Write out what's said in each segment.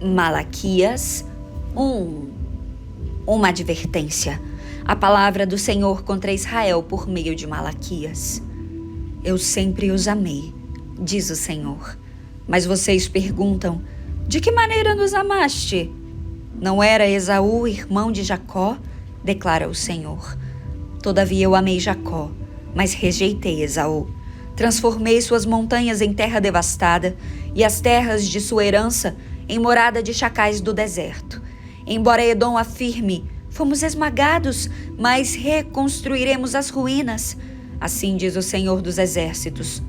Malaquias 1. Uma advertência. A palavra do Senhor contra Israel por meio de Malaquias. Eu sempre os amei, diz o Senhor. Mas vocês perguntam, de que maneira nos amaste? Não era Esaú, irmão de Jacó? Declara o Senhor. Todavia eu amei Jacó, mas rejeitei Esaú. Transformei suas montanhas em terra devastada e as terras de sua herança em morada de chacais do deserto. Embora Edom afirme, fomos esmagados, mas reconstruiremos as ruínas. Assim diz o Senhor dos Exércitos.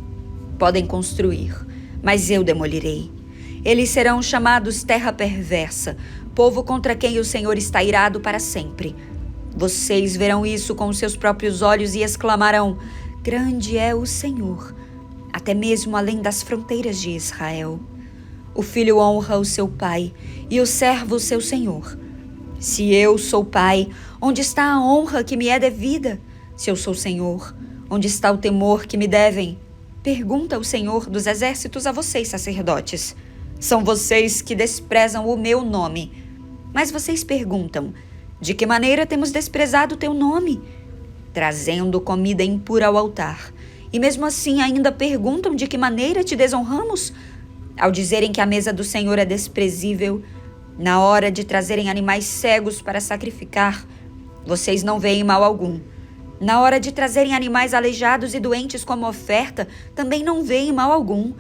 Podem construir, mas eu demolirei. Eles serão chamados terra perversa, povo contra quem o Senhor está irado para sempre. Vocês verão isso com os seus próprios olhos e exclamarão, grande é o Senhor, até mesmo além das fronteiras de Israel. O filho honra o seu pai e o servo o seu senhor. Se eu sou pai, onde está a honra que me é devida? Se eu sou senhor, onde está o temor que me devem? Pergunta o Senhor dos Exércitos a vocês, sacerdotes. São vocês que desprezam o meu nome. Mas vocês perguntam, de que maneira temos desprezado o teu nome? Trazendo comida impura ao altar. E mesmo assim ainda perguntam de que maneira te desonramos? Ao dizerem que a mesa do Senhor é desprezível, na hora de trazerem animais cegos para sacrificar, vocês não veem mal algum. Na hora de trazerem animais aleijados e doentes como oferta, também não veem mal algum.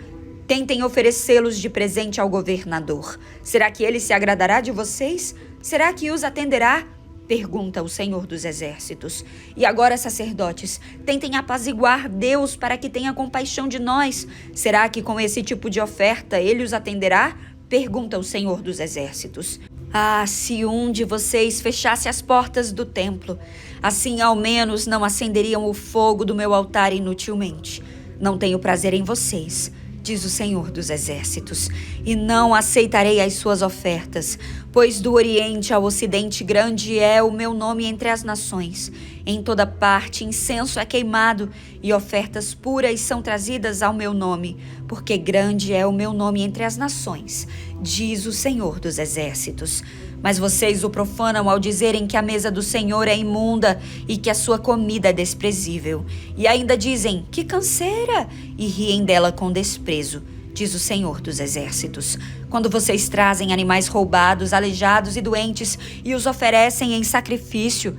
Tentem oferecê-los de presente ao governador. Será que ele se agradará de vocês? Será que os atenderá? Pergunta o Senhor dos Exércitos. E agora, sacerdotes, tentem apaziguar Deus para que tenha compaixão de nós. Será que com esse tipo de oferta ele os atenderá? Pergunta o Senhor dos Exércitos. Ah, se um de vocês fechasse as portas do templo, assim ao menos não acenderiam o fogo do meu altar inutilmente. Não tenho prazer em vocês, diz o Senhor dos Exércitos, e não aceitarei as suas ofertas, pois do Oriente ao Ocidente grande é o meu nome entre as nações. Em toda parte incenso é queimado e ofertas puras são trazidas ao meu nome, porque grande é o meu nome entre as nações, diz o Senhor dos Exércitos. Mas vocês o profanam ao dizerem que a mesa do Senhor é imunda e que a sua comida é desprezível. E ainda dizem, que canseira, e riem dela com desprezo, diz o Senhor dos Exércitos. Quando vocês trazem animais roubados, aleijados e doentes e os oferecem em sacrifício,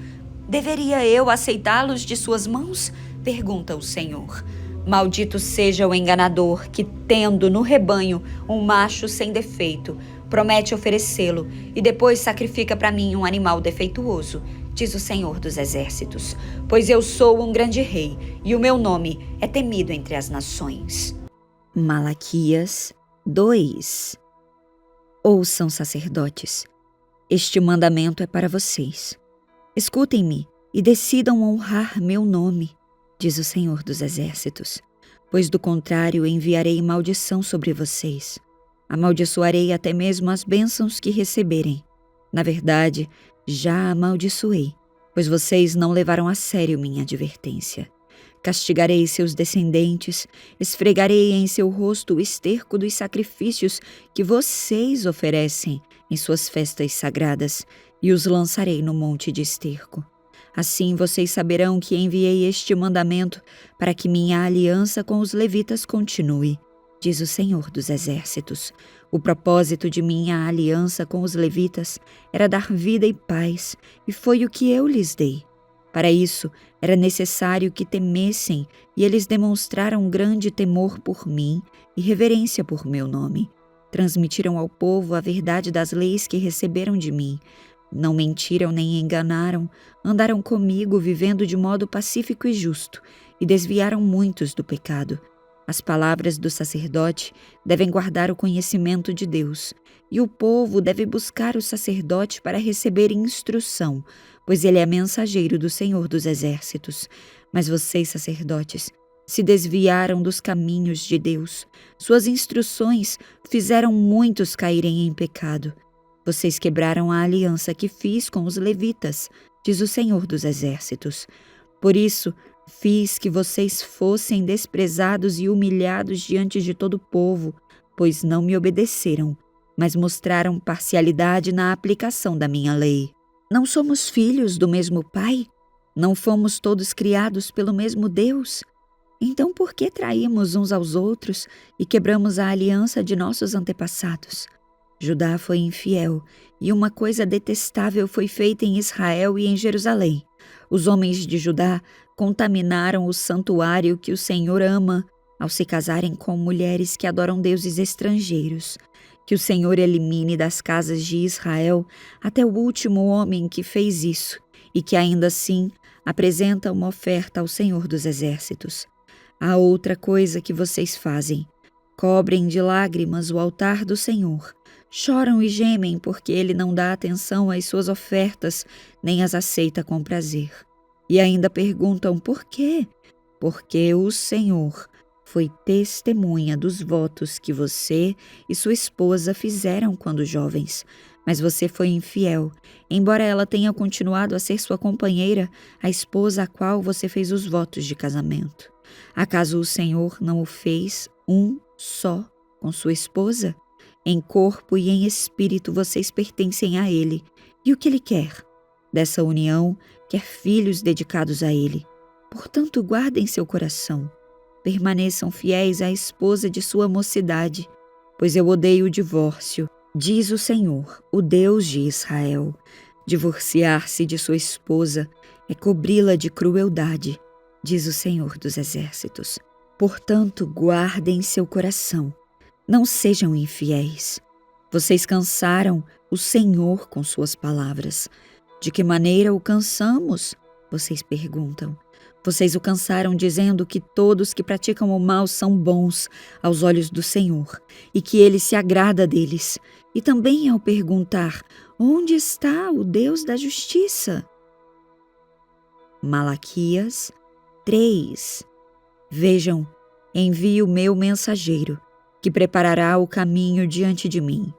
deveria eu aceitá-los de suas mãos? Pergunta o Senhor. Maldito seja o enganador que, tendo no rebanho um macho sem defeito, promete oferecê-lo e depois sacrifica para mim um animal defeituoso, diz o Senhor dos Exércitos. Pois eu sou um grande rei e o meu nome é temido entre as nações. Malaquias 2. Ouçam, sacerdotes, este mandamento é para vocês. Escutem-me e decidam honrar meu nome, diz o Senhor dos Exércitos, pois do contrário enviarei maldição sobre vocês. Amaldiçoarei até mesmo as bênçãos que receberem. Na verdade, já amaldiçoei, pois vocês não levaram a sério minha advertência. Castigarei seus descendentes, esfregarei em seu rosto o esterco dos sacrifícios que vocês oferecem em suas festas sagradas e os lançarei no monte de esterco. Assim vocês saberão que enviei este mandamento para que minha aliança com os levitas continue, diz o Senhor dos Exércitos. O propósito de minha aliança com os levitas era dar vida e paz, e foi o que eu lhes dei. Para isso, era necessário que temessem, e eles demonstraram grande temor por mim e reverência por meu nome. Transmitiram ao povo a verdade das leis que receberam de mim. Não mentiram nem enganaram, andaram comigo vivendo de modo pacífico e justo, e desviaram muitos do pecado. As palavras do sacerdote devem guardar o conhecimento de Deus, e o povo deve buscar o sacerdote para receber instrução, pois ele é mensageiro do Senhor dos Exércitos. Mas vocês, sacerdotes, se desviaram dos caminhos de Deus. Suas instruções fizeram muitos caírem em pecado. Vocês quebraram a aliança que fiz com os levitas, diz o Senhor dos Exércitos. Por isso, fiz que vocês fossem desprezados e humilhados diante de todo o povo, pois não me obedeceram, mas mostraram parcialidade na aplicação da minha lei. Não somos filhos do mesmo Pai? Não fomos todos criados pelo mesmo Deus? Então por que traímos uns aos outros e quebramos a aliança de nossos antepassados? Judá foi infiel, e uma coisa detestável foi feita em Israel e em Jerusalém. Os homens de Judá contaminaram o santuário que o Senhor ama ao se casarem com mulheres que adoram deuses estrangeiros. Que o Senhor elimine das casas de Israel até o último homem que fez isso e que ainda assim apresenta uma oferta ao Senhor dos Exércitos. Há outra coisa que vocês fazem. Cobrem de lágrimas o altar do Senhor. Choram e gemem porque ele não dá atenção às suas ofertas, nem as aceita com prazer. E ainda perguntam por quê? Porque o Senhor foi testemunha dos votos que você e sua esposa fizeram quando jovens. Mas você foi infiel, embora ela tenha continuado a ser sua companheira, a esposa a qual você fez os votos de casamento. Acaso o Senhor não o fez um só com sua esposa? Em corpo e em espírito vocês pertencem a Ele. E o que Ele quer? Dessa união, quer filhos dedicados a Ele. Portanto, guardem seu coração. Permaneçam fiéis à esposa de sua mocidade, pois eu odeio o divórcio, diz o Senhor, o Deus de Israel. Divorciar-se de sua esposa é cobri-la de crueldade, diz o Senhor dos Exércitos. Portanto, guardem seu coração. Não sejam infiéis. Vocês cansaram o Senhor com suas palavras. De que maneira o cansamos? Vocês perguntam. Vocês o cansaram dizendo que todos que praticam o mal são bons aos olhos do Senhor e que Ele se agrada deles. E também ao perguntar, onde está o Deus da justiça? Malaquias 3. Vejam, envio o meu mensageiro, que preparará o caminho diante de mim.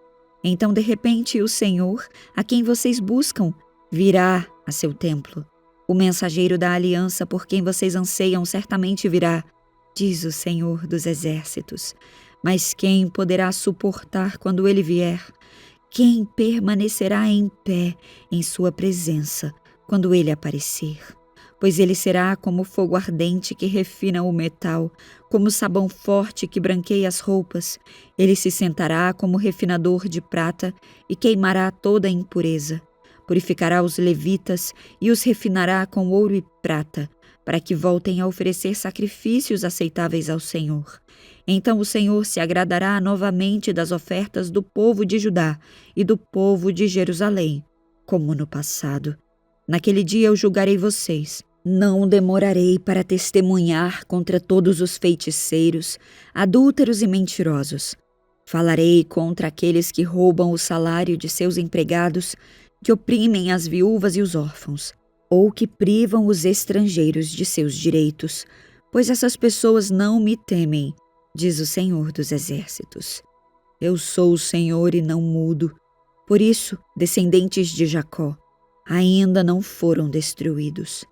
Então, de repente, o Senhor, a quem vocês buscam, virá a seu templo. O mensageiro da aliança por quem vocês anseiam certamente virá, diz o Senhor dos Exércitos. Mas quem poderá suportar quando ele vier? Quem permanecerá em pé em sua presença quando ele aparecer? Pois ele será como fogo ardente que refina o metal, como sabão forte que branqueia as roupas. Ele se sentará como refinador de prata e queimará toda a impureza. Purificará os levitas e os refinará com ouro e prata, para que voltem a oferecer sacrifícios aceitáveis ao Senhor. Então o Senhor se agradará novamente das ofertas do povo de Judá e do povo de Jerusalém, como no passado. Naquele dia eu julgarei vocês. Não demorarei para testemunhar contra todos os feiticeiros, adúlteros e mentirosos. Falarei contra aqueles que roubam o salário de seus empregados, que oprimem as viúvas e os órfãos, ou que privam os estrangeiros de seus direitos, pois essas pessoas não me temem, diz o Senhor dos Exércitos. Eu sou o Senhor e não mudo. Por isso, descendentes de Jacó, ainda não foram destruídos.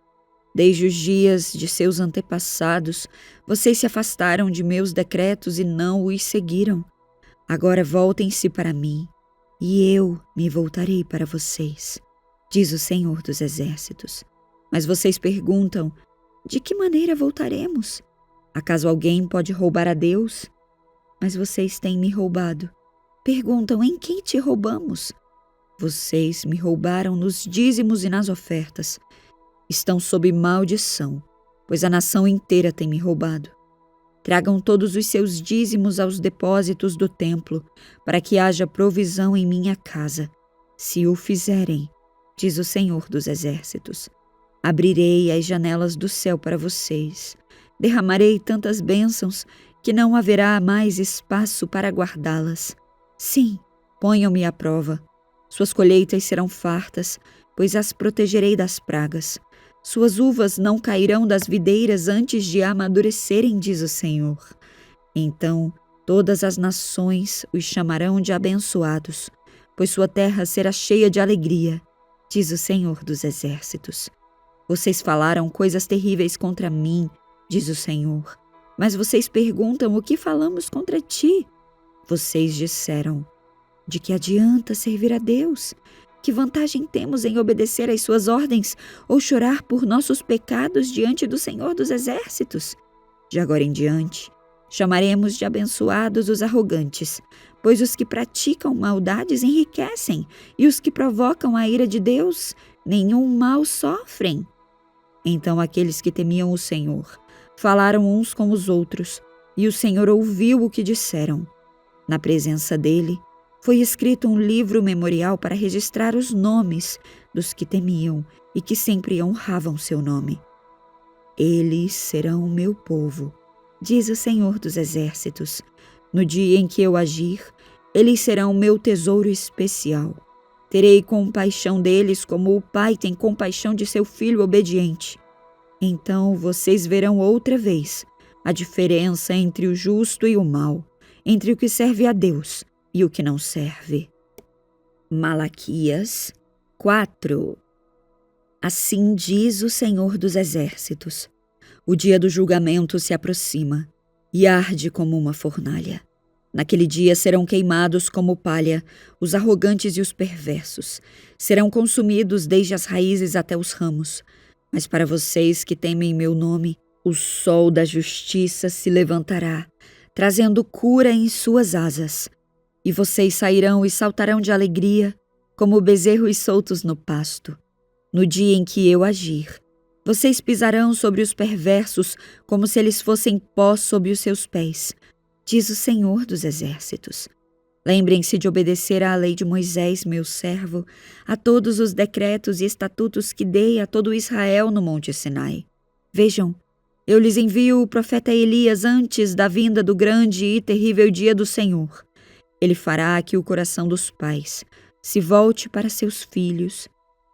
Desde os dias de seus antepassados, vocês se afastaram de meus decretos e não os seguiram. Agora voltem-se para mim, e eu me voltarei para vocês, diz o Senhor dos Exércitos. Mas vocês perguntam, de que maneira voltaremos? Acaso alguém pode roubar a Deus? Mas vocês têm me roubado. Perguntam, em quem te roubamos? Vocês me roubaram nos dízimos e nas ofertas. Estão sob maldição, pois a nação inteira tem me roubado. Tragam todos os seus dízimos aos depósitos do templo, para que haja provisão em minha casa. Se o fizerem, diz o Senhor dos Exércitos, abrirei as janelas do céu para vocês. Derramarei tantas bênçãos que não haverá mais espaço para guardá-las. Sim, ponham-me à prova. Suas colheitas serão fartas, pois as protegerei das pragas. Suas uvas não cairão das videiras antes de amadurecerem, diz o Senhor. Então todas as nações os chamarão de abençoados, pois sua terra será cheia de alegria, diz o Senhor dos Exércitos. Vocês falaram coisas terríveis contra mim, diz o Senhor. Mas vocês perguntam o que falamos contra ti? Vocês disseram, De que adianta servir a Deus? Que vantagem temos em obedecer às suas ordens ou chorar por nossos pecados diante do Senhor dos Exércitos? De agora em diante, chamaremos de abençoados os arrogantes, pois os que praticam maldades enriquecem, e os que provocam a ira de Deus nenhum mal sofrem. Então aqueles que temiam o Senhor falaram uns com os outros, e o Senhor ouviu o que disseram. Na presença dele, foi escrito um livro memorial para registrar os nomes dos que temiam e que sempre honravam seu nome. Eles serão o meu povo, diz o Senhor dos Exércitos. No dia em que eu agir, eles serão o meu tesouro especial. Terei compaixão deles como o pai tem compaixão de seu filho obediente. Então vocês verão outra vez a diferença entre o justo e o mau, entre o que serve a Deus e o que não serve. Malaquias 4. Assim diz o Senhor dos Exércitos: o dia do julgamento se aproxima e arde como uma fornalha. Naquele dia serão queimados como palha os arrogantes e os perversos. Serão consumidos desde as raízes até os ramos. Mas para vocês que temem meu nome, o sol da justiça se levantará, trazendo cura em suas asas. E vocês sairão e saltarão de alegria, como bezerros soltos no pasto. No dia em que eu agir, vocês pisarão sobre os perversos como se eles fossem pó sob os seus pés, diz o Senhor dos Exércitos. Lembrem-se de obedecer à lei de Moisés, meu servo, a todos os decretos e estatutos que dei a todo Israel no Monte Sinai. Vejam, eu lhes envio o profeta Elias antes da vinda do grande e terrível dia do Senhor. Ele fará que o coração dos pais se volte para seus filhos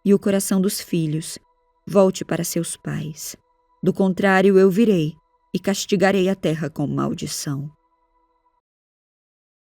e o coração dos filhos volte para seus pais. Do contrário, eu virei e castigarei a terra com maldição.